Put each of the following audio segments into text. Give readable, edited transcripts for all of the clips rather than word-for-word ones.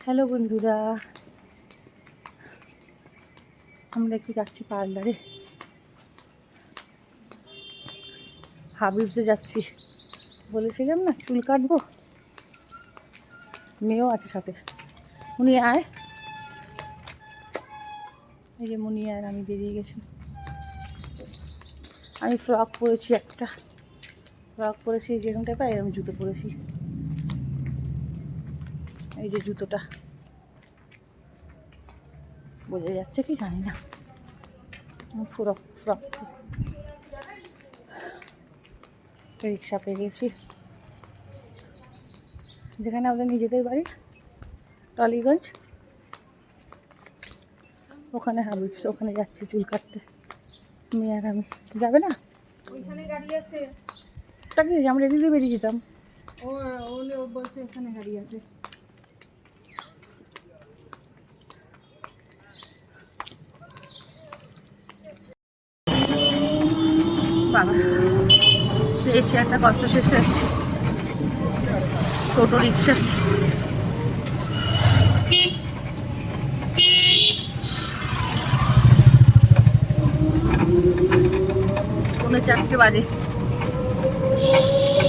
Hello বন্ধুরা, আমরা একটু যাচ্ছি পার্লারে। হাবিবসে যাচ্ছি, বলেছিলাম না চুল কাটবো। মেয়েও আছে সাথে। উনি আয়, এই যে মুনি আর আমি বেরিয়ে গেছি। আমি ফ্রক পরেছি, একটা ফ্রক পরেছি যেরকম টাইপের, এরকম জুতো পরেছি। এই যে জুতোটা বোঝা যাচ্ছে কি জানি না। ফ্রক রিক্সা পেয়ে গেছি, যেখানে আমাদের নিজেদের বাড়ি টালিগঞ্জ, ওখানে হাবিবস, ওখানে যাচ্ছি চুল কাটতে। মেয়ে আর আমি। যাবে না? ওইখানে গাড়ি আছে। তাকে আমরা রেডি দিয়ে বেরিয়ে যেতাম। ও বলছে এখানে গাড়ি আছে। বাবা, পেয়েছি একটা কষ্ট শেষে টোটো রিক্সা। পৌনে 4টে বাজে,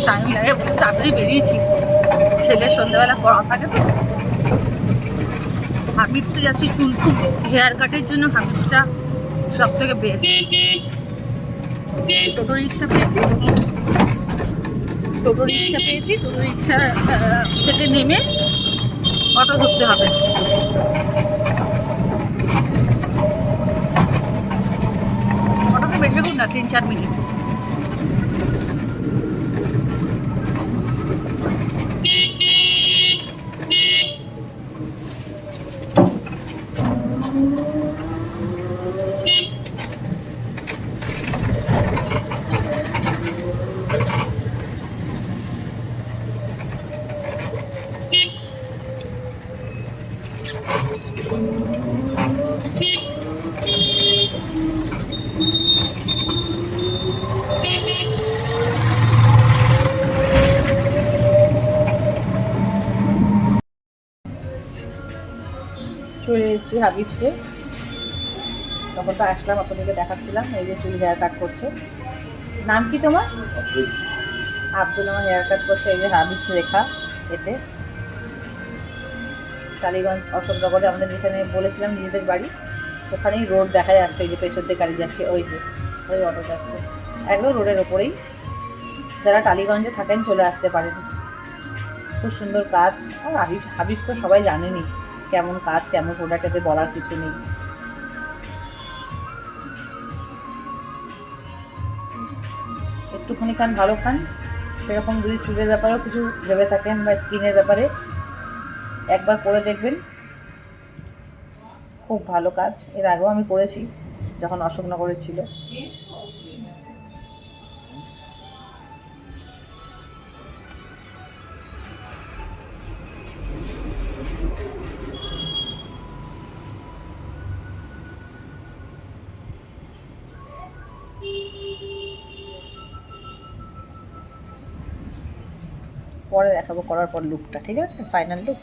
টাইম লাগে, তাড়াতাড়ি বেরিয়েছি। ছেলের সন্ধ্যেবেলা পড়া থাকে তো। হাবিবতে যাচ্ছি চুল খুব হেয়ার কাটের জন্য। হাবিবটা সব থেকে বেস্ট। টোটো রিক্সা পেয়েছি, টোটো রিক্সা থেকে নেমে অটো ধরতে হবে। অটোতে বেশিক্ষণ না, 3-4 মিনিট। চলে এসেছি হাবিবসে। তখন তো আসলাম, আপনাদেরকে দেখাচ্ছিলাম। এই যে চুল হেয়ার কাট করছে। নাম কি তোমার? আব্দুল। আমার হেয়ার কাট করছে এই যে হাবিবস লেখা এতে। টালিগঞ্জ অশোকনগরে আমাদের যেখানে বলেছিলাম নিজেদের বাড়ি, ওখানেই রোড দেখা যাচ্ছে। এই যে পেছন দিয়ে গাড়ি যাচ্ছে, ওই যে ওই অটো যাচ্ছে একদম রোডের ওপরেই। যারা টালিগঞ্জে থাকেন চলে আসতে পারেন। খুব সুন্দর কাজ। আর হাবিব তো সবাই জানেনই কেমন কাজ, কেমন প্রোডাক্ট, এতে বলার কিছু নেই। একটুখানি খান, ভালো খান। সেরকম যদি চুলের ব্যাপারেও কিছু ভেবে থাকেন বা স্কিনের ব্যাপারে, একবার করে দেখবেন। খুব ভালো কাজ। এর আগেও আমি করেছি যখন অশোকনগরে ছিল। পরে দেখাবো করার পর লুকটা, ঠিক আছে? Final look.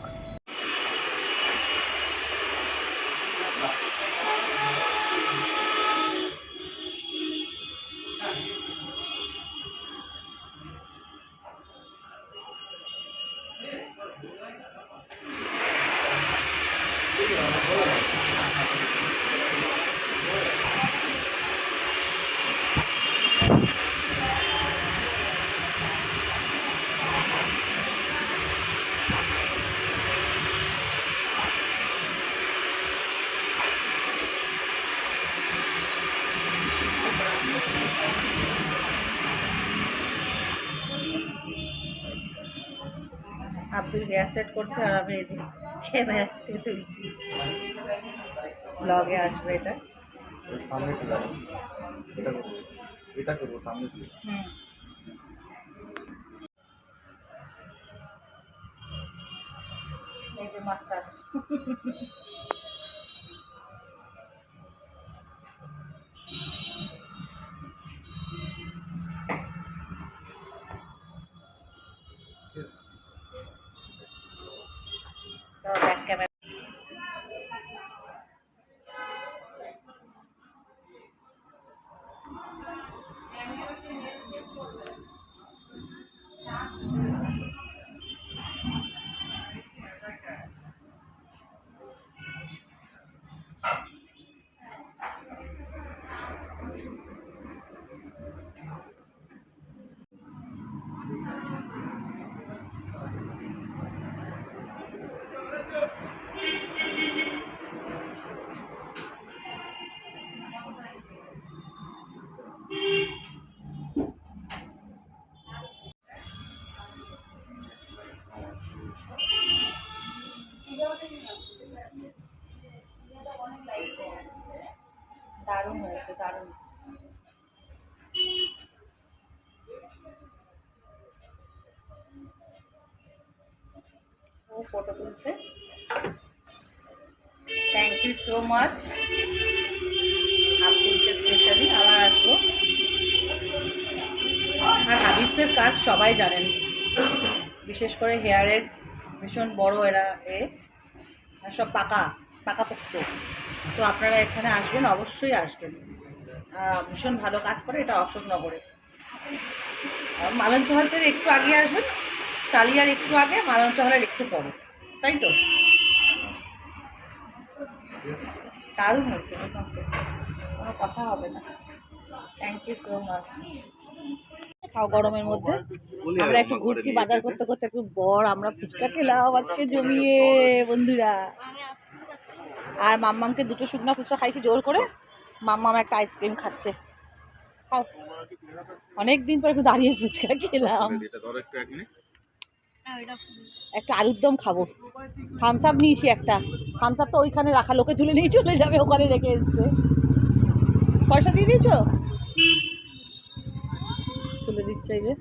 Abdul gas set করছে আর আমি ক্যামেরা থেকে তুলছি। ব্লগে আসবে এটা। এই যে মাস্টার। ব্যাক ক্যামেরা দারুণ হয়েছে, দারুণ। ও ফটো তুলছে, থ্যাংক ইউ সো মাচ আপনাকে স্পেশালি। আবার আসবো। আর হাবিবসের কাজ সবাই জানেন, বিশেষ করে হেয়ারের ভীষণ বড় এরা আর সব পাকাপোক্ত। তো আপনারা এখানে আসবেন, অবশ্যই আসবেন। ভীষণ ভালো কাজ করে এটা অশোকনগরে। মালঞ্চ চহল থেকে একটু আগে আসবেন, চালিয়ার একটু আগে, মালঞ্চ চহলের একটু পরে, তাই তো? দারুণ হচ্ছে, কোনো কথা হবে না। Thank you so much. খাও গরমের মধ্যে। আমরা একটু ঘুরছি বাজার করতে করতে, একটু আমরা ফুচকা খেলাম আজকে জমিয়ে বন্ধুরা। আর মাম্মামকে দুটো শুকনো ফুচকা খাইছি জোর করে। মাম্মাম একটা আইসক্রিম খাচ্ছে। খাও। অনেক দিন পর একটু দাঁড়িয়ে ফুচকা খেলাম। একটা আলুর দম খাবো। থামস আপ নিয়েছি একটা। থামস আপটা ওইখানে রাখা, লোকে তুলে নিয়ে চলে যাবে, ওখানে রেখে এসছে। পয়সা দিয়ে দিয়েছ? তুলে দিচ্ছে এই যে।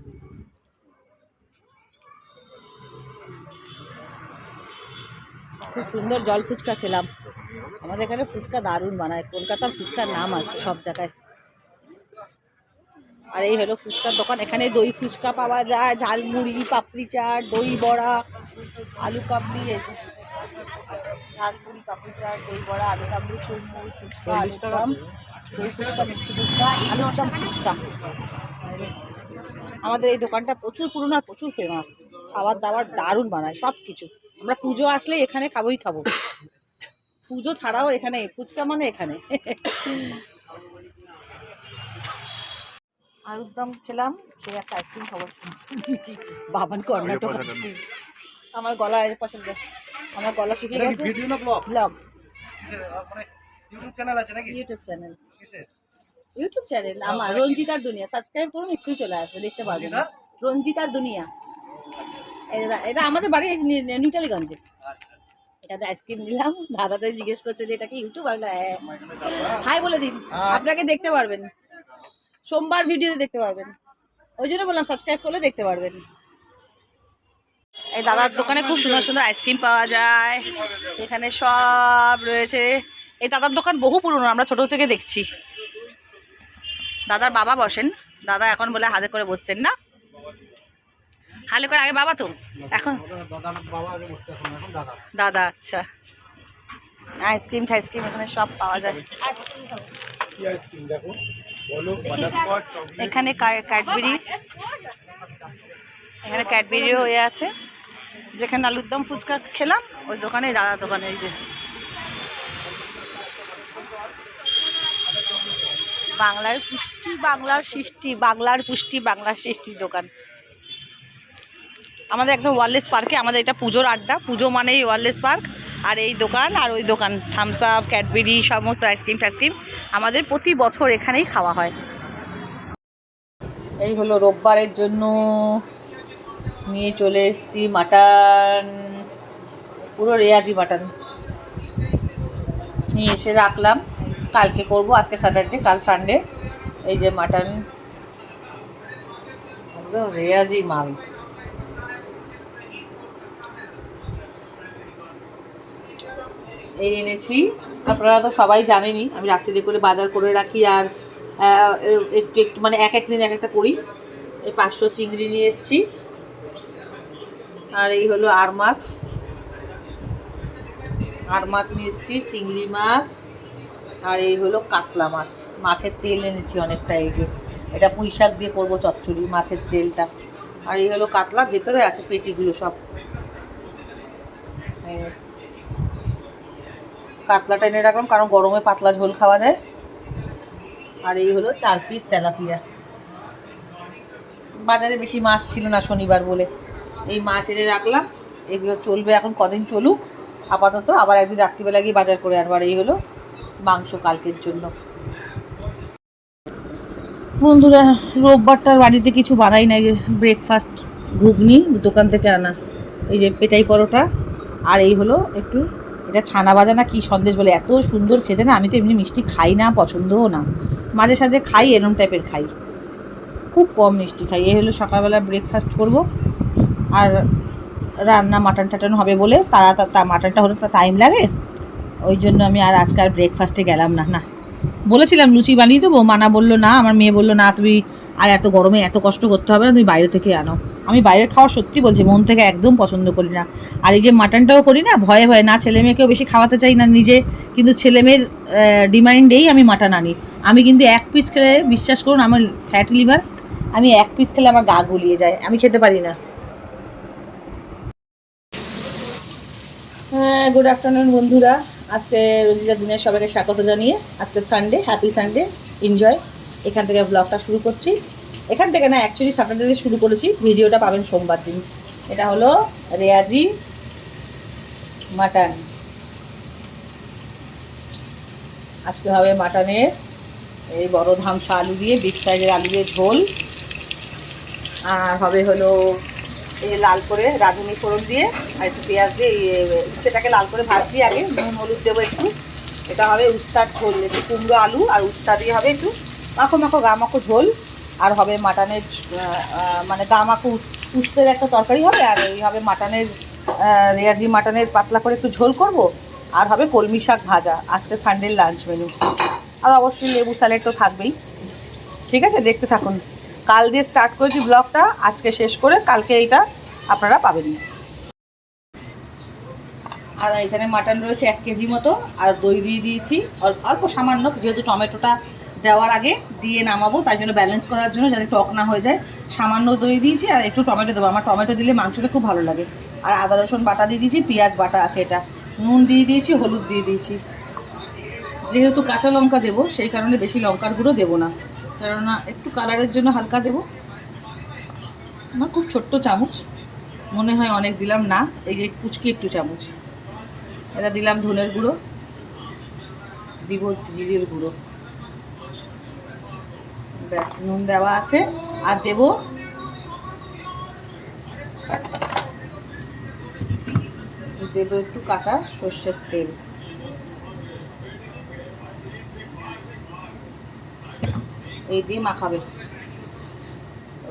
খুব সুন্দর জল ফুচকা খেলাম। আমাদের এখানে ফুচকা দারুণ বানায়, কলকাতার ফুচকার নাম আছে সব জায়গায়। আর এই হলো ফুচকার দোকান। এখানে দই ফুচকা পাওয়া যায়, ঝালমুড়ি, পাপড়ি চাট, দই বড়া, আলু কাবলি, ঝালমুড়ি, পাপড়ি চাট, দই বড়া, আলু কাবলি, চুরমুড়ি, ফুচকা, আলুরদম, দই ফুচকা, মিষ্টি ফুচকা, আলুরদম ফুচকা। আমাদের এই দোকানটা প্রচুর পুরনো আর প্রচুর ফেমাস। খাবার দাবার দারুণ বানায় সব কিছু। আমরা পুজো আসলে এখানে খাবোই খাবো। পুজো ছাড়াও এখানে ফুচকা মানে এখানে। আলুর দম খেলাম, খেয়ে একটা আইসক্রিম খাবার বাবান কর্নাটক। আমার গলা পছন্দ, আমার গলা শুকিয়ে গেছে। ব্লগ ইউটিউব চ্যানেল আমার রঞ্জিতার দুনিয়া। সাবস্ক্রাইব করুন, একটুই চলে আসবে, দেখতে পারবেন। রঞ্জিতার দুনিয়া। এটা আমাদের বাড়ি নিউটালিগঞ্জে। এটাতে আইসক্রিম নিলাম। দাদাটাই জিজ্ঞেস করছে যে এটা কি ইউটিউব? হাই বলে দিন, আপনাকে দেখতে পারবেন, সোমবার ভিডিওতে দেখতে পারবেন। ওই জন্য বললাম সাবস্ক্রাইব করলে দেখতে পারবেন। এই দাদার দোকানে খুব সুন্দর সুন্দর আইসক্রিম পাওয়া যায়, এখানে সব রয়েছে। এই দাদার দোকান বহু পুরনো, আমরা ছোট থেকে দেখছি। দাদার বাবা বসেন, দাদা এখন বলে হাতে করে বসছেন না, হালে করে। আগে বাবা তো, এখন দাদা। আচ্ছা, আইসক্রিম টাইসক্রিম এখানে সব পাওয়া যায়। এখানে ক্যাডবেরি, এখানে ক্যাডবেরিও হয়ে আছে। যেখানে আলুর দম ফুচকা খেলাম ওই দোকানে, দাদার দোকানে। এই যে বাংলার পুষ্টি, বাংলার সৃষ্টি, বাংলার পুষ্টি, বাংলার সৃষ্টির দোকান। আমাদের একদম ওয়ারলেস পার্কে, আমাদের এটা পুজোর আড্ডা। পুজো মানেই ওয়ারলেস পার্ক। আর এই দোকান আর ওই দোকান, থামস আপ, ক্যাডবেরি, সমস্ত আইসক্রিম টাইসক্রিম আমাদের প্রতি বছর এখানেই খাওয়া হয়। এই হলো রোববারের জন্য নিয়ে চলে এসেছি মাটন, পুরো রেয়াজি মাটন নিয়ে এসে রাখলাম। কালকে করব, আজকে স্যাটারডে, কাল সানডে। এই যে মাটন, একদম রেয়াজি মাল। এই এনেছি, আপনারা তো সবাই জানেনই আমি রাত্রিরে করে বাজার করে রাখি। আর একটু একটু মানে এক এক দিন এক একটা করি। এই 500 চিংড়ি নিয়ে এসেছি। আর এই হলো আর মাছ নিয়ে এসেছি, চিংড়ি মাছ। আর এই হলো কাতলা মাছ। মাছের তেল এনেছি অনেকটা। এই যে এটা পুঁই শাক দিয়ে করবো চচ্চড়ি, মাছের তেলটা। আর এই হলো কাতলা, ভেতরে আছে পেটিগুলো সব। কাতলাটা এনে রাখলাম কারণ গরমে পাতলা ঝোল খাওয়া যায়। আর এই হলো 4 পিস তেলাপিয়া। বাজারে বেশি মাছ ছিল না শনিবার বলে এই মাছ এনে রাখলাম। এগুলো চলবে এখন কদিন চলুক, আপাতত আবার একদিন রাত্রিবেলা গিয়ে বাজার করে আনবার। এই হলো মাংস কালকের জন্য। বন্ধুরা, রোববারটার বাড়িতে কিছু বানাই নাই, ব্রেকফাস্ট ঘুগনি দোকান থেকে আনা, এই যে পেটাই পরোটা, আর এই হলো একটু এটা ছানা ভাজা না কি সন্দেশ বলে, এত সুন্দর খেতে না। আমি তো এমনি মিষ্টি খাই না, পছন্দও না, মাঝে সাঝে খাই, এরম টাইপের খাই, খুব কম মিষ্টি খাই। এই হলো সকালবেলা ব্রেকফাস্ট করব। আর রান্না মাটন টাটন হবে বলে তা মাটনটা হলে তো টাইম লাগে, ওই জন্য আমি আর আজকে আর ব্রেকফাস্টে গেলাম না। না, বলেছিলাম লুচি বানিয়ে দেবো, মানা বললো না, আমার মেয়ে বললো না তুমি আর এত গরমে এত কষ্ট করতে হবে না, তুমি বাইরে থেকে আনো। আমি বাইরের খাওয়া সত্যি বলছি মন থেকে একদম পছন্দ করি না। আর এই যে মাটনটাও করি না ভয়ে ভয়ে, না ছেলে মেয়েকেও বেশি খাওয়াতে চাই না নিজে, কিন্তু ছেলে মেয়ের ডিমান্ডেই আমি মাটন আনি। আমি কিন্তু এক পিস খেলে বিশ্বাস করুন আমার ফ্যাট লিভার, আমি এক পিস খেলে আমার গা গুলিয়ে যায়, আমি খেতে পারি না। হ্যাঁ, গুড আফটারনুন বন্ধুরা। আজকে রোজিলা দিনের সবাইকে স্বাগত জানিয়ে, আজকে সানডে, হ্যাপি সানডে, এনজয়। এখান থেকে ব্লগটা শুরু করছি। এখান থেকে না, অ্যাকচুয়ালি স্যাটারডে শুরু করেছি, ভিডিওটা পাবেন সোমবার দিন। এটা হলো রেয়াজি মাটন। আজকে হবে মাটনের এই বড় ধামসা আলু দিয়ে, বিগ সাইজের আলু দিয়ে ঝোল, আর হবে হলো এই লাল করে রাঁধুনি ফোড়ন দিয়ে আর একটু পেঁয়াজ দিয়ে উচ্ছেটাকে লাল করে ভাজছি আগে, নুন হলুদ দেবো একটু। এটা হবে উস্তার ঝোল, একটু কুমড়ো আলু আর উস্তা দিয়ে হবে একটু মাখো মাখো গা মাখো ঝোল। আর হবে মাটনের মানে গা মাখো উস্তের একটা তরকারি হবে, আর এই হবে মাটনের রেয়াজি মাটনের পাতলা করে একটু ঝোল করব। আর হবে কলমি শাক ভাজা, আজকে সানডের লাঞ্চ মেনু। আর অবশ্যই লেবু স্যালাড তো থাকবেই। ঠিক আছে, দেখতে থাকুন। কাল দিয়ে স্টার্ট করেছি ব্লগটা, আজকে শেষ করে কালকে এইটা আপনারা পাবেন। আর এখানে মাটন রয়েছে 1 কেজি মতো, আর দই দিয়ে দিয়েছি অল্প সামান্য, যেহেতু টমেটোটা দেওয়ার আগে দিয়ে নামাবো, তাই জন্য ব্যালেন্স করার জন্য যাতে টক না হয়ে যায়, সামান্য দই দিয়েছি আর একটু টমেটো দেবো। আমার টমেটো দিলে মাংসটা খুব ভালো লাগে। আর আদা রসুন বাটা দিয়ে দিয়েছি, পেঁয়াজ বাটা আছে, এটা নুন দিয়ে দিয়েছি, হলুদ দিয়ে দিয়েছি। যেহেতু কাঁচা লঙ্কা দেবো সেই কারণে বেশি লঙ্কার গুঁড়ো দেবো না, কেননা একটু কালারের জন্য হালকা দেবো। আমার খুব ছোট্ট চামচ, মনে হয় অনেক দিলাম না, এই যে কুচকি একটু চামচ এটা দিলাম। ধনের গুঁড়ো দিব, জিরের গুঁড়ো, ব্যাস, নুন দেওয়া আছে। আর দেবো একটু কাঁচা সর্ষের তেল, এই দিয়ে মাখাবে।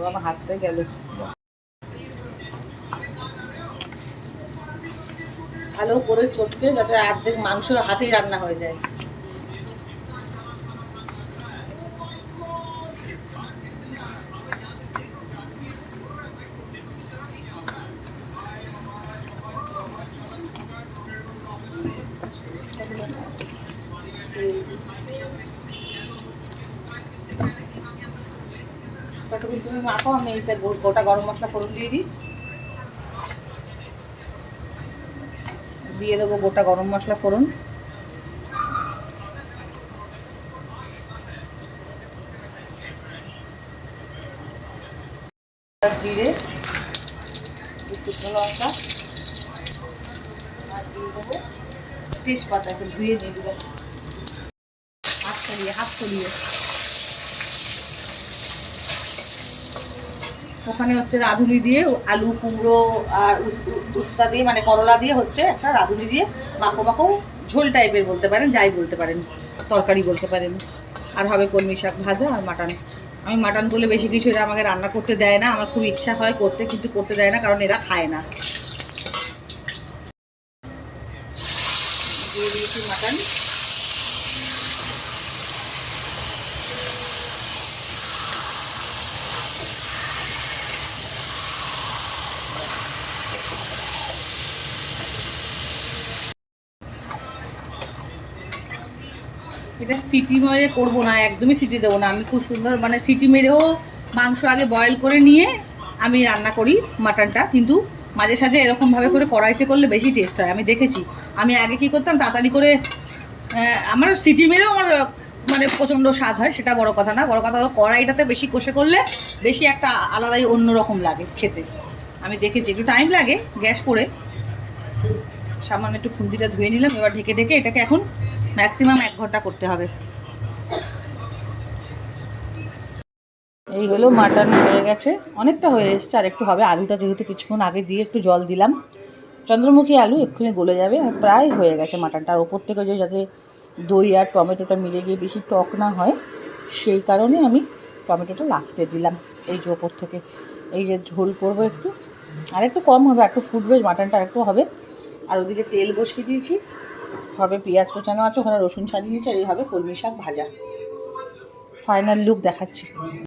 আমার হাতটা গেল। ভালো করে চটকে যাতে অর্ধেক মাংস হাতেই রান্না হয়ে যায়। ততক্ষণ তুমি মাখো, আমি এইটা গোটা গরম মশলা ফোড়ন দিয়ে দিই, দিয়ে দেবো গোটা গরম মশলা ফোড়ন, জিরে, শুকনো লঙ্কা, আর দিয়ে দেবো তেজপাতা, একটু ধুয়ে নিয়ে দিলাম হাত ছড়িয়ে। ওখানে হচ্ছে রাঁধুনি দিয়ে আলু কুমড়ো আর উস্তা দিয়ে, মানে করলা দিয়ে হচ্ছে একটা রাঁধুনি দিয়ে মাখো মাখো ঝোল টাইপের বলতে পারেন, যাই বলতে পারেন, তরকারি বলতে পারেন। আর হবে কলমি শাক ভাজা আর মাটন। আমি মাটন বলে বেশি কিছু এরা আমাকে রান্না করতে দেয় না, আমার খুব ইচ্ছা হয় করতে, কিন্তু করতে দেয় না কারণ এরা খায় না। দিয়ে দিয়েছি মাটন, এটা সিটি মেরে করবো না, একদমই সিটি দেবো না। আমি খুব সুন্দর মানে সিটি মেরেও মাংস আগে বয়েল করে নিয়ে আমি রান্না করি মাটনটা, কিন্তু মাঝে সাঝে এরকমভাবে করে কড়াইতে করলে বেশি টেস্ট হয়। আমি দেখেছি, আমি আগে কী করতাম, তাড়াতাড়ি করে আমার সিটি মেরেও আমার মানে প্রচণ্ড স্বাদ হয়, সেটা বড় কথা না। বড় কথা হলো কড়াইটাতে বেশি কষে করলে বেশি একটা আলাদাই অন্যরকম লাগে খেতে। আমি দেখেছি একটু টাইম লাগে গ্যাস করে, সামান্য একটু খুন্তিটা ধুয়ে নিলাম, এবার ঢেকে ঢেকে এটাকে এখন ম্যাক্সিমাম 1 ঘন্টা করতে হবে। এই হলো মাটন হয়ে গেছে, অনেকটা হয়ে এসছে, আর একটু হবে। আলুটা যেহেতু কিছুক্ষণ আগে দিয়ে একটু জল দিলাম, চন্দ্রমুখী আলু এক্ষুনি গলে যাবে, আর প্রায় হয়ে গেছে মাটনটা। আর ওপর থেকে যে যাতে দই আর টমেটোটা মিলে গিয়ে বেশি টক না হয়, সেই কারণে আমি টমেটোটা লাস্টে দিলাম। এই যে ওপর থেকে এই যে ঝোল করবো একটু, আর একটু কম হবে, আর একটু ফুটবে মাটনটা, আর একটু হবে। আর ওদিকে তেল বসিয়ে দিয়েছি, হবে পেঁয়াজ কোচানো আছে, ওখানে রসুন ছাড়িয়ে দিয়েছি, আর এই হবে কলমি শাক ভাজা। ফাইনাল লুক দেখাচ্ছি।